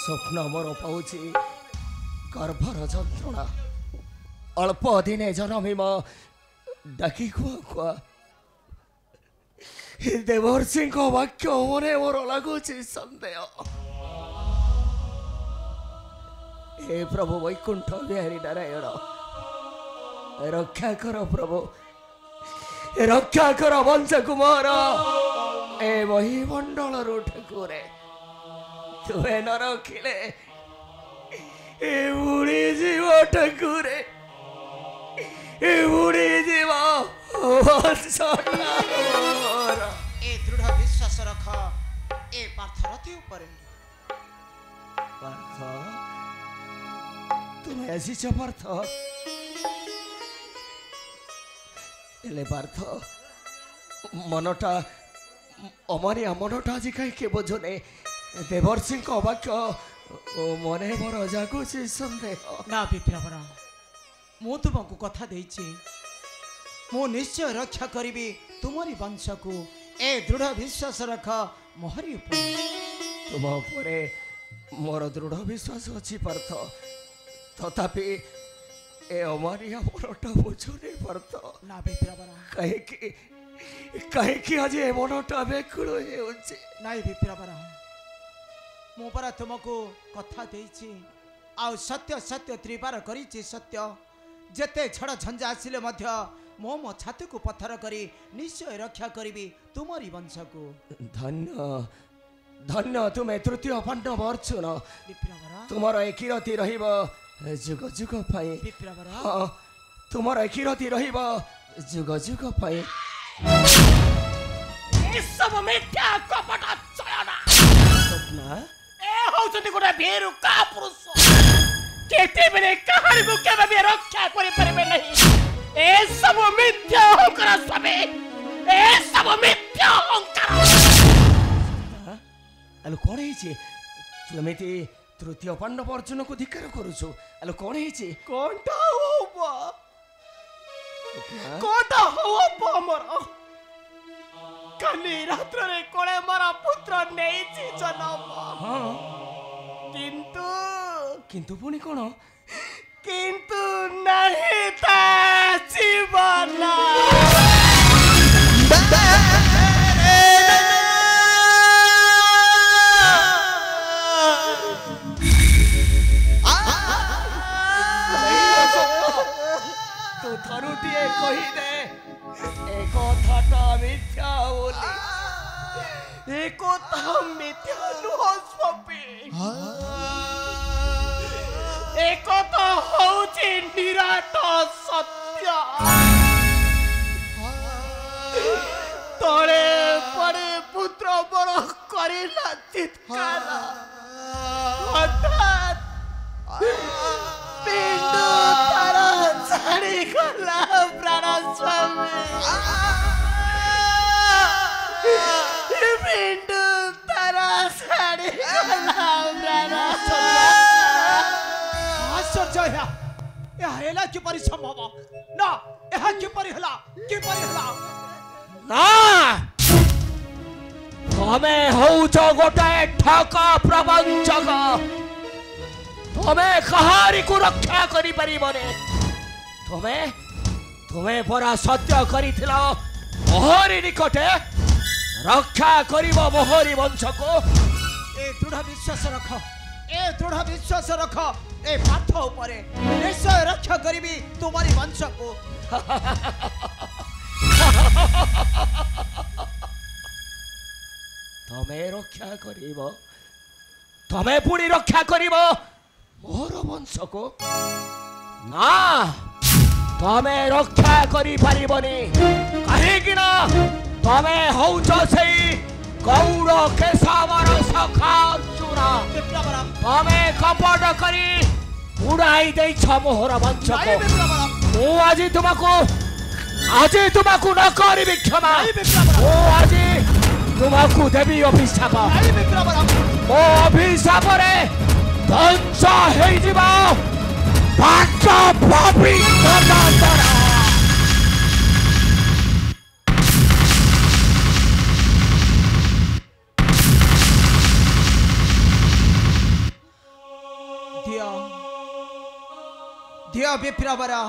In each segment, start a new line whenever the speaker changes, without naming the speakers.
स्वप्न मोर पाऊची गर्भर जंत्रणा अल्प दिने जनमिम डाकी खुआ खुआ देवर्षि वाक्य मने मोर लगुच सन्देह हे प्रभु वैकुंठ बिहारी नारायण रक्षा कर प्रभु रक्षा कर वंश कुमार ए वही मंडल ठाकुरे तुम्हें न रखिले ए बुढ़ी जीव ठाकुरे ए बुढ़ी जीव
ए दृढ़ विश्वास रख ए पार्थ रति ऊपर
पार्थ तुम्हें आसीच पार्थ एले पार्थ मनटा अमारिया मनटा आज कहीं बोझने देवर्षि वाक्य मने मोर जागुची सन्देह
ना विप्रावरा मु तुमको कथा देछि मु निश्चय रक्षा करी तुम्हारी वंश को ए दृढ़ विश्वास रख मोहरी ऊपर
तुम उपरे मोर दृढ़ विश्वास अच्छी पार्थ तथापि ए अमारिया मनटा बुझुनी पार्थ
ना विप्रावरा
कहीं आज ए मनटा बेकुल
नाई विप्रावरा मु परा तुमको कथा देछि आ सत्य सत्य त्रिबार करिछि सत्य जेते छड़ झंझा आसिले मध्य मो छाती को पत्थर करी निश्चय रक्षा करी तुम्हारी वंश को
धन्य धन्य तुम्हें तृतीय पांडव अर्जुन तुम्हारा एक कीर्ति रहिब जुग जुग पाई तुम्हारा एक कीर्ति रहिब जुग जुग पाई
सब मिथ्या कपट चलना
स्वप्ना
ए होउछन्ती गोटे भेरु का पुरुष केते बेले कहानी को केबे भी रक्षा करि परबे नहीं ए सब मिथ्या अहंकार स्वामी ए सब मिथ्या अहंकार
आलो कोन हेछि तुमेती तृतीय पांडव अर्जुन को धिक्कार करूछु आलो कोन हेछि
कोनटा होबो मोर काली रात्र रे कोळे मारा पुत्र नेछि जन्म
हां
किंतु
किंतु पुनी कोन
किंतु नहीं था जीवन
तू थरुटिए कही दे एक कथाटा मिथ्या बोली
एक मिथ्या नुह स्वामी एक तो होची निराट सत्य तले पड़े पुत्र बर करिला चित्कार हठात पिंड तारा छाड़ी गला प्राण स्वामी पिंड तारा छाड़ी गला प्राण आश्चर्य या किपरि संभव ना यह किपरि हला
ना तमें होउछ गोटे ठक प्रवंचक तमें कहारी को रक्षा करि परिबने तुम्हें परा सत्य करिथिलो मोहरी निकटे रक्षा करिब मोहरी वंश को
ए दृढ़ विश्वास रख ए पार्थ ऊपरे निश्चय रक्षा करी तुम्हारी वंश को
तमें रक्षा करिब तमें पुणी रक्षा करिब मोर वंश को ना तमें रक्षा करि पारिबनी कहीं ना तमें होउछ सेई गौर केशवर सखा चूरा तमें कपट करी उड़ाई दे मोहर वंश को मु आज तुमको न करी क्षमा मु आज तुमको देवी अभिशाप मो अभिशाप रे ध्वंस हो ପାଞ୍ଚ ପବିତ୍ର
दिया दिया विप्रावरा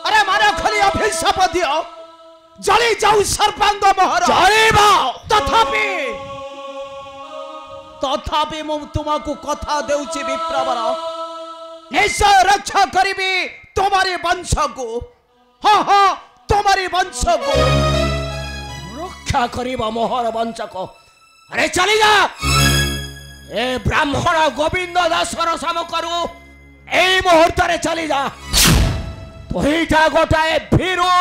अरे मानो खाली अभिशाप दियो जली जाऊ सर्पांग मोहर
ଚଳିବ
तथापि तथापि मु तुमको कथा देउछि विप्रावर निश्चय रक्षा करिबी तुम्हारे वंश को हाँ हाँ तुम्हारे वंश को
ରକ୍ଷା କରିବ ମୋହର ବଂଶକ ଆରେ ଚାଲି ଯା ଏ ବ୍ରାହ୍ମଣ ଗୋବିନ୍ଦ ଦାସର ସାମକରୁ ଏଇ ମୁହୂର୍ତ୍ତରେ ଚାଲି ଯା ତୁଇଟା ଗୋଟାଏ ଭୀରୁ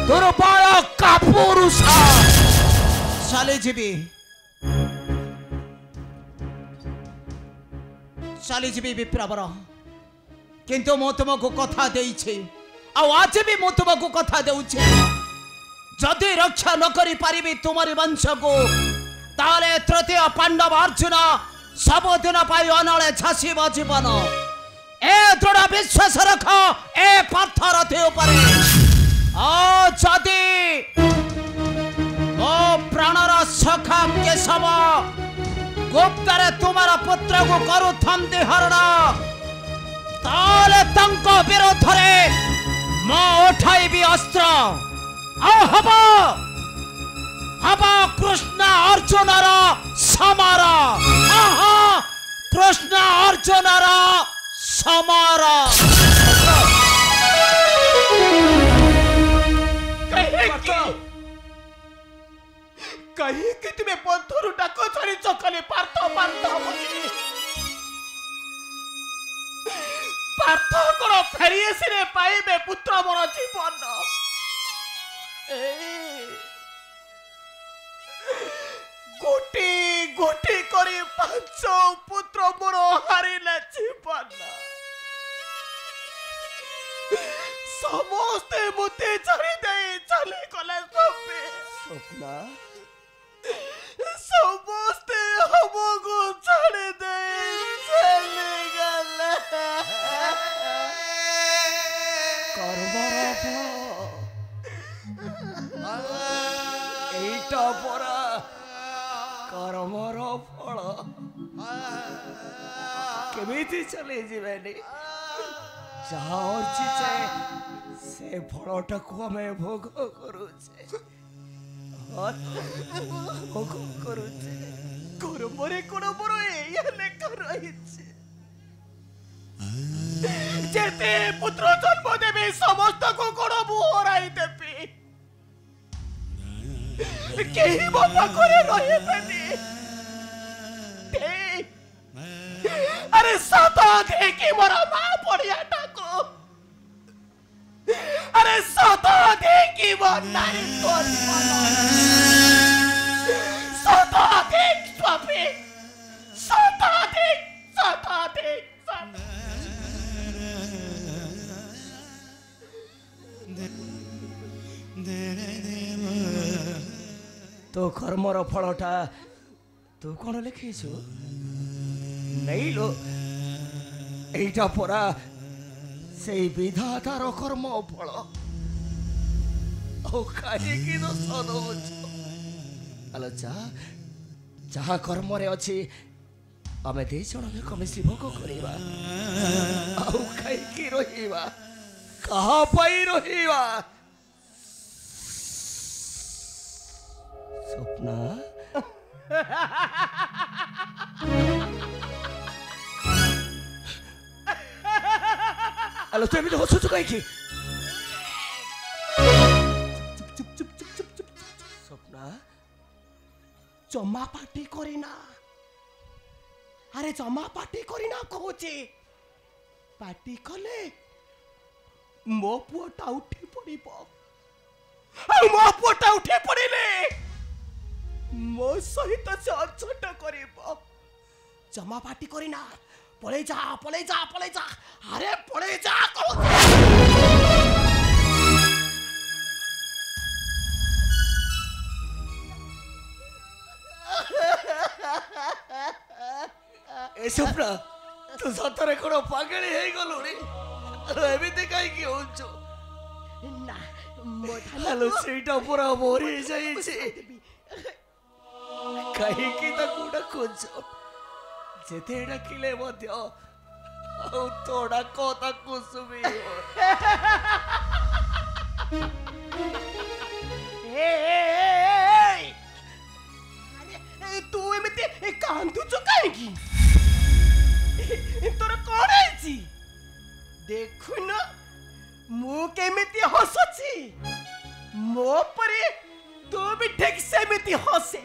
ଦୁର୍ବଳ କାପୁରୁଷ
चली जीवी चली जीवी विप्रावर किंतु मु तुमको कथा देइछि आ आज भी मु तुमको कथा देउछि जदि रक्षा न करी पारिबी तुम्हारी वंश को ताले तृतीय पांडव अर्जुन सबुदिन पाई अनले छासीब जीवन ए दृढ़ विश्वास रख ए पत्थर थे ऊपर आ जदि ओ प्राणर सखा केशव गुप्तरे तुम्हारा पुत्र को करू थमती हरण ताले तंक विरोध रे म उठाइबी अस्त्र आ हबा हबा कृष्ण अर्जुन रा समार आहा कृष्ण अर्जुन रा समार
कहीं कि तुम्हें बंधुरु डाक छाड़ी चकले पार्थ पार्थ पार्थ कर फेरी आसिले पाइबे पुत्र मोर जीवन गोटी गोटी करी पांच पुत्र मोर हारिले जीवन समस्ते मुते छाड़ी दे चली गले सबे
स्वप्ना
समस्ते हमको छाड़ी दे चली गले
कर्मर এইটা পরা কর্মর ফল কেমিতি চলে যাবেনি যাহা অর্জিছে সে ফলটাকে আমি ভোগ করুছে ভোগ করুছে
কর্মরে কোন বড় এই লেখা রয়েছে যেতে পুত্র জন্ম দেবে সমস্ত কোন বুহরাই দেবে কেহি বাবা করে রহিবেনি আরে সত দেখি মোর মা পড়িয়া ডাকো আরে সত দেখি মোর নারী করিব সত দেখ স্বামী সত দেখ
তো কর্মর ফলটা তু কোন লিখিছু নেইলো এইটা পরা সেই বিধাতার কর্ম ফল ও কাহিকি দোষ দৌছ আলো যাহা কর্মরে অছি ଆମେ ଦି ଜଣ ଲୋକ ମିଶି ଭୋଗ କରିବା ଆଉ ଖାଇକି ରହିବା କାହା ପାଇଁ ରହିବା ସ୍ୱପ୍ନା ଆଲୋ ତୁ ଏମିତି ହସୁଛୁ କାହିଁକି ସ୍ୱପ୍ନା ଜମା ପାଟି କରିନା আরে জমা পাটি করি না কହୁଛି পাটি কলে ମୋ ପୁଅଟା ଉଠି ପଡ଼ିବ ଆଉ ମୋ ପୁଅଟା ଉଠି ପଡ଼ିଲେ ମୋ ସହିତ ସେ ଅଛଟ କରିବ ଜମା ପାଟି କରି ନା ପଳେଇ ଯା ଆରେ ପଳେଇ ଯା ଏ ସ୍ୱପ୍ନା ତୁ ସତରେ କଣ ପାଗଳି ହେଇଗଲୁଣି ଏମିତି କାହିଁକି ହଉଛୁ
ନା ମୋ
ହ୍ୟାଲୋ ସେଇଟା ପୁରା ମରି ଯାଇଛି କାହିଁକି ତାକୁ ଡାକୁଛ ଯେତେ ଡାକିଲେ ମଧ୍ୟ ଆଉ ତୋ ଡାକ ତାକୁ ଶୁଭିବ
ତୁ ଏମିତି କାନ୍ଦୁଛୁ କାହିଁକି ତୋର କଣ ହେଇଛି ଦେଖୁନ ମୁଁ କେମିତି ହସୁଛି ମୋ ପରି ତୁ ବି ଠିକ ସେମିତି ହସେ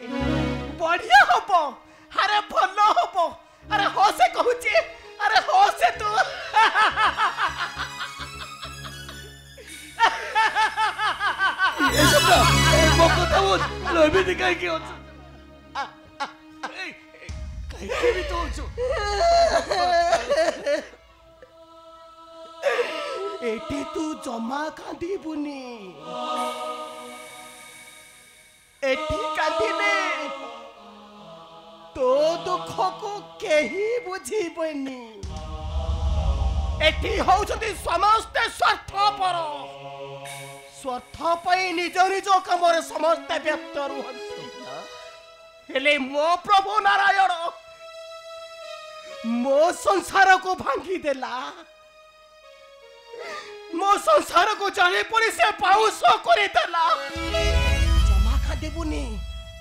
ବଢିଆ ହବ ଆରେ ଭଲ ହବ ଆରେ ହସେ କହୁଛି ଆରେ ହସେ ତୁ
ମୋ କଥା ଏମିତି କାହିଁକି ଅଛୁ କାହିଁକି ବି ତ ଅଛୁ
ଏଠି ତୁ ଜମା କାନ୍ଦିବୁନି ଏଠି କାନ୍ଦିଲେ ତୋ ଦୁଃଖକୁ କେହି ବୁଝିବେନି ଏଠି ହଉଛନ୍ତି ସମସ୍ତେ ସ୍ୱାର୍ଥପର ସ୍ୱାର୍ଥ ପାଇଁ ନିଜ ନିଜ କାମରେ ସମସ୍ତେ ବ୍ୟସ୍ତ ରୁହନ୍ତି ହେଲେ ମୋ ପ୍ରଭୁ ନାରାୟଣ ମୋ ସଂସାରକୁ ଭାଙ୍ଗିଦେଲା ମୋ ସଂସାରକୁ ଜାଣି ପଡ଼ି ସେ ପାଉଁଶ କରିଦେଲା ଜମା କାନ୍ଦିବୁନି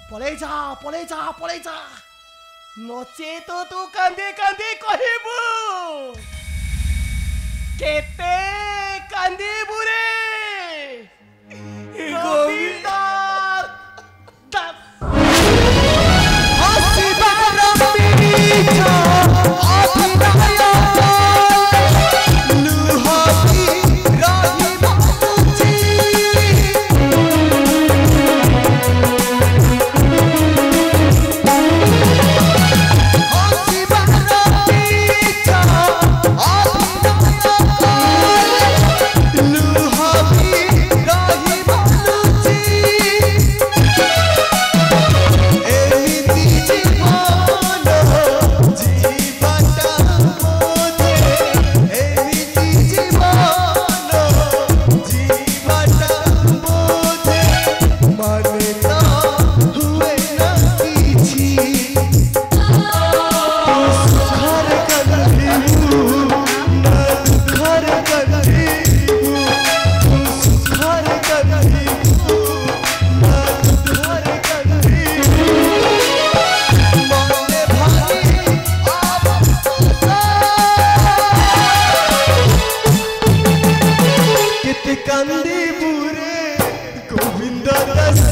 ପଳେଇ ଯା ନଚେତ ତୁ କାନ୍ଦି କାନ୍ଦି କହିବୁ କେତେ କାନ୍ଦିବୁ ରେ ଗୋବିନ୍ଦ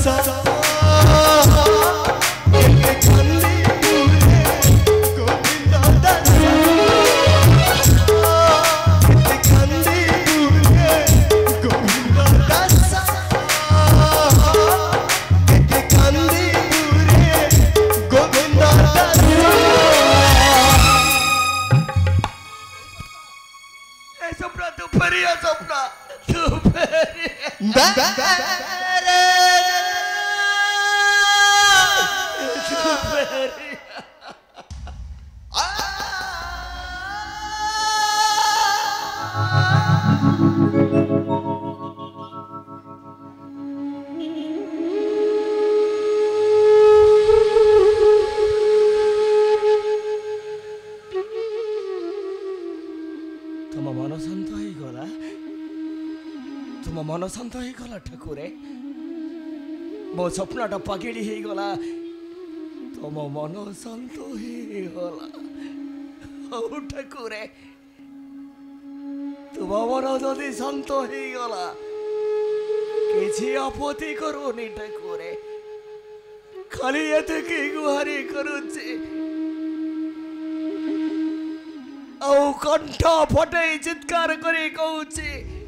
ଦାସ
मन शांत हो गला ठाकुरे मो स्वप्नटा पगेड़ी हो गला तुम मन शांत हो गला ठाकुरे तुम मन जदि शांत हो गला किसी आपत्ति करोनी ठाकुरे खाली एतकी गुहारी करुचे कंठ फटे चित्कार करी कहूची